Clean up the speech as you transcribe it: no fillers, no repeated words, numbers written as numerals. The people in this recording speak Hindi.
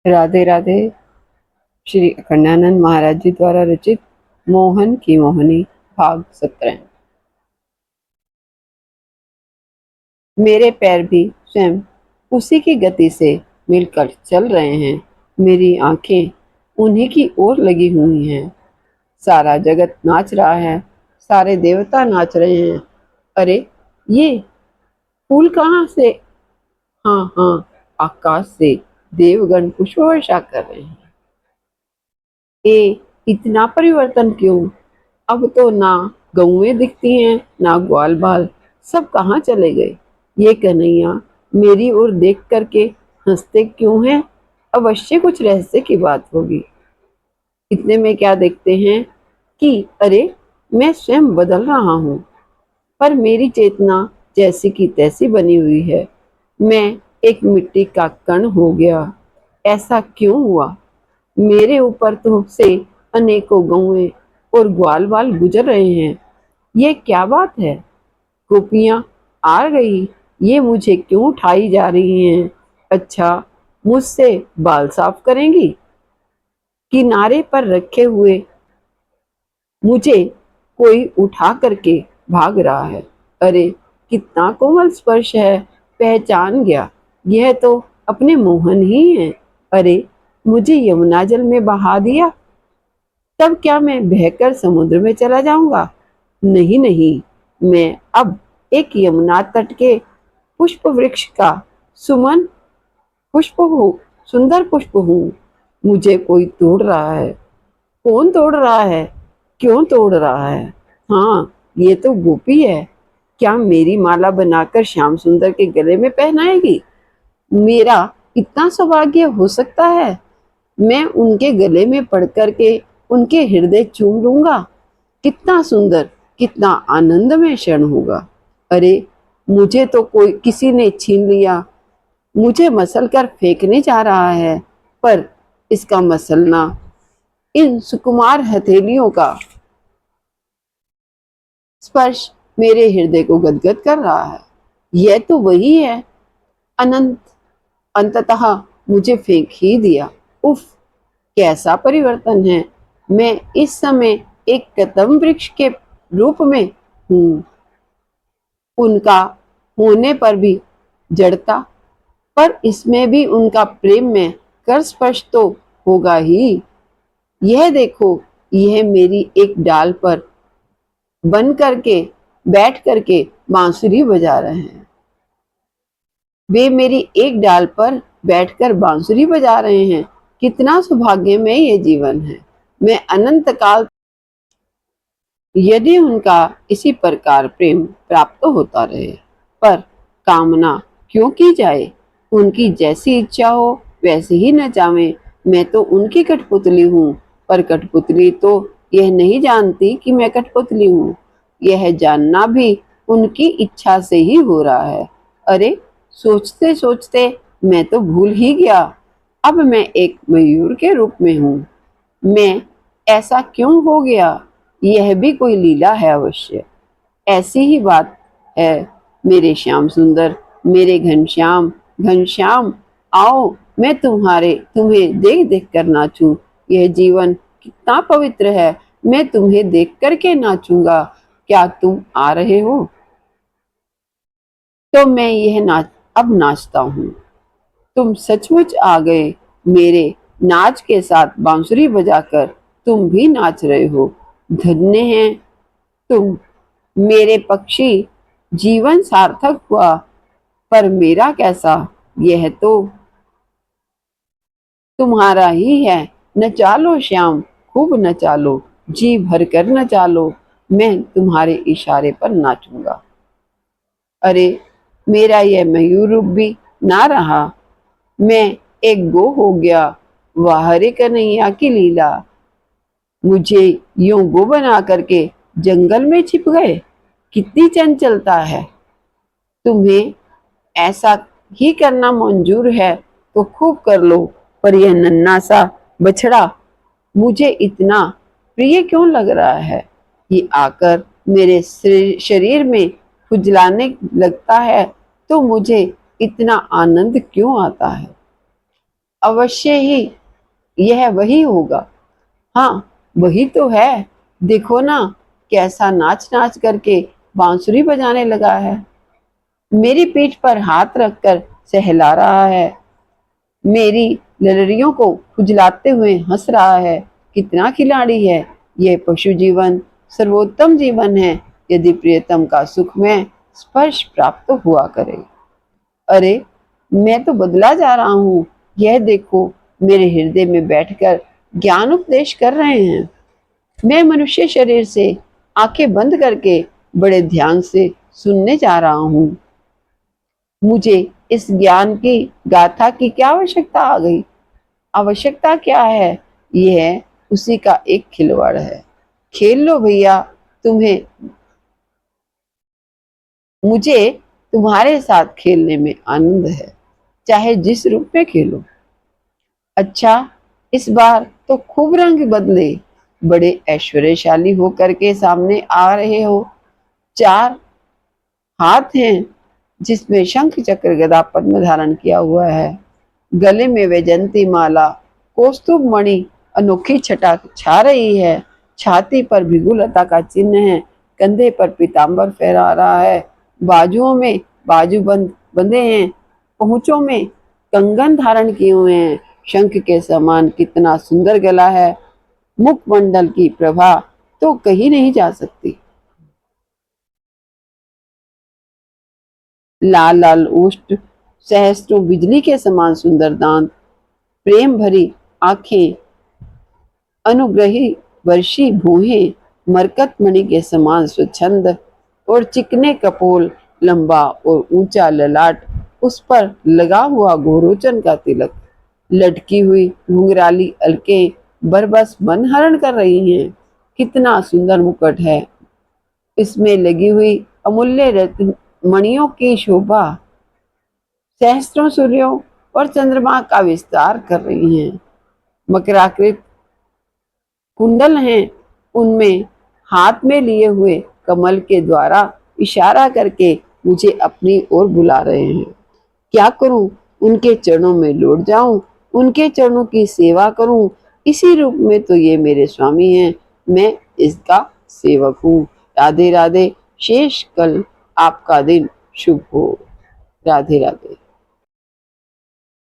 राधे राधे। श्री अखंडानंद महाराज जी द्वारा रचित मोहन की मोहनी भाग 17। मेरे पैर भी स्वयं उसी की गति से मिलकर चल रहे हैं। मेरी आंखें उन्हीं की ओर लगी हुई हैं। सारा जगत नाच रहा है, सारे देवता नाच रहे हैं। अरे ये फूल कहाँ से? हाँ हाँ, आकाश से देवगण पुष्प वर्षा कर रहे हैं। इतना परिवर्तन क्यों? अब तो ना गौएं दिखती हैं, ना ग्वाल बाल, सब कहाँ चले गए? ये कन्हैया मेरी ओर देख करके हंसते क्यों हैं? अवश्य कुछ रहस्य की बात होगी। इतने में क्या देखते हैं कि अरे, मैं स्वयं बदल रहा हूँ, पर मेरी चेतना जैसी की तैसी बनी हुई है। मैं एक मिट्टी का कण हो गया। ऐसा क्यों हुआ? मेरे ऊपर तो से अनेकों गौएं और ग्वाल बाल गुजर रहे हैं। ये क्या बात है? गोपियां आ गई, ये मुझे क्यों उठाई जा रही हैं? अच्छा, मुझसे बाल साफ करेंगी? किनारे पर रखे हुए मुझे कोई उठा करके भाग रहा है। अरे कितना कोमल स्पर्श है, पहचान गया, यह तो अपने मोहन ही हैं। अरे मुझे यमुना जल में बहा दिया, तब क्या मैं बहकर समुद्र में चला जाऊंगा? नहीं नहीं, मैं अब एक यमुना तट के पुष्प वृक्ष का सुमन पुष्प हूँ, सुंदर पुष्प हूँ। मुझे कोई तोड़ रहा है। कौन तोड़ रहा है? क्यों तोड़ रहा है? हाँ, ये तो गोपी है। क्या मेरी माला बनाकर श्याम सुंदर के गले में पहनाएगी? मेरा इतना सौभाग्य हो सकता है? मैं उनके गले में पड़ करके उनके हृदय चूम लूंगा। कितना सुंदर, कितना आनंदमय क्षण होगा। अरे मुझे तो कोई किसी ने छीन लिया, मुझे मसल कर फेंकने जा रहा है, पर इसका मसलना इन सुकुमार हथेलियों का स्पर्श मेरे हृदय को गदगद कर रहा है। यह तो वही है। अनंत अंततः मुझे फेंक ही दिया। उफ, कैसा परिवर्तन है। मैं इस समय एक कदम वृक्ष के रूप में हूँ। उनका होने पर भी जड़ता, पर इसमें भी उनका प्रेम में कर स्पर्श तो होगा ही। यह देखो, यह मेरी एक डाल पर बन करके बैठ करके बांसुरी बजा रहे हैं। वे मेरी एक डाल पर बैठकर बांसुरी बजा रहे हैं। कितना सौभाग्यमय ये जीवन है। मैं अनंत काल यदि उनका इसी प्रकार प्रेम प्राप्त होता रहे, पर कामना क्यों की जाए? उनकी जैसी इच्छा हो वैसे ही न चाहे। मैं तो उनकी कठपुतली हूँ, पर कठपुतली तो यह नहीं जानती कि मैं कठपुतली हूँ। यह जानना भी उनकी इच्छा से ही हो रहा है। अरे सोचते सोचते मैं तो भूल ही गया, अब मैं एक मयूर के रूप में हूँ। मैं ऐसा क्यों हो गया? यह भी कोई लीला है अवश्य। ऐसी ही बात है। मेरे श्याम सुंदर, मेरे घनश्याम, घनश्याम, आओ, मैं तुम्हें देख देख कर नाचूं। यह जीवन कितना पवित्र है, मैं तुम्हें देख करके नाचूंगा। क्या तुम आ रहे हो? तो मैं यह नाच अब नाचता हूँ। तुम सचमुच आ गए। मेरे नाच के साथ बांसुरी बजाकर तुम भी नाच रहे हो। धन्य हैं तुम मेरे पक्षी। जीवन सार्थक हुआ, पर मेरा कैसा? यह तो तुम्हारा ही है। नचा लो श्याम, खूब नचा लो, जी भर कर नचा लो। मैं तुम्हारे इशारे पर नाचूंगा। अरे मेरा यह मयूर रूप भी ना रहा, मैं एक गो हो गया। वाह रे कन्हैया की लीला। मुझे यूं गो बना करके जंगल में छिप गए। कितनी चंचलता है। तुम्हें ऐसा ही करना मंजूर है तो खूब कर लो, पर यह नन्हा सा बछड़ा मुझे इतना प्रिय क्यों लग रहा है? ये आकर मेरे शरीर में खुजलाने लगता है तो मुझे इतना आनंद क्यों आता है? अवश्य ही यह वही होगा। हाँ, वही तो है। देखो ना, कैसा नाच नाच करके बांसुरी बजाने लगा है। मेरी पीठ पर हाथ रखकर सहला रहा है, मेरी ललरियों को खुजलाते हुए हंस रहा है। कितना खिलाड़ी है। यह पशु जीवन सर्वोत्तम जीवन है, यदि प्रियतम का सुखमय स्पर्श प्राप्त हुआ करे। अरे, मैं तो बदला जा रहा हूँ। यह देखो, मेरे हृदय में बैठकर ज्ञान उपदेश कर रहे हैं। मैं मनुष्य शरीर से आंखें बंद करके बड़े ध्यान से सुनने जा रहा हूँ। मुझे इस ज्ञान की गाथा की क्या आवश्यकता आ गई? आवश्यकता क्या है? यह उसी का एक खिलवाड़ है। खेल लो भैया, तुम्हें मुझे तुम्हारे साथ खेलने में आनंद है, चाहे जिस रूप में खेलो। अच्छा, इस बार तो खूब रंग बदले, बड़े ऐश्वर्यशाली होकर के सामने आ रहे हो। चार हाथ हैं, जिसमें शंख चक्र गदा पद्म धारण किया हुआ है। गले में वैजंती माला, कौस्तुभ मणि, अनोखी छटा छा रही है। छाती पर भृगुलता का चिन्ह है। कंधे पर पीतांबर फहरा रहा है। बाजुओं में बाजूबंद बंधे हैं। पहुंचों में कंगन धारण किए हुए हैं। शंख के समान कितना सुंदर गला है। मुखमंडल की प्रभा तो कहीं नहीं जा सकती। लाल लाल ओष्ठ, सहस्त्रों बिजली के समान सुंदर दांत, प्रेम भरी आंखें, अनुग्रही वर्षी भुहें, मरकत मणि के समान स्वच्छंद और चिकने कपोल, लंबा और ऊंचा ललाट, उस पर लगा हुआ गोरोचन का तिलक, लटकी हुई घुंघराली अलकें बरबस मन हरण कर रही हैं। कितना सुंदर मुकुट है। इसमें लगी हुई अमूल्य रत्न मणियों की शोभा सहस्त्रों सूर्यों और चंद्रमा का विस्तार कर रही हैं। मकराकृत कुंडल हैं, उनमें हाथ में लिए हुए कमल के द्वारा इशारा करके मुझे अपनी ओर बुला रहे हैं। क्या करूं? उनके चरणों में लौट जाऊं, उनके चरणों की सेवा करूं। इसी रूप में तो ये मेरे स्वामी हैं, मैं इसका सेवक हूँ। राधे राधे। शेष कल आपका दिन शुभ हो। राधे राधे।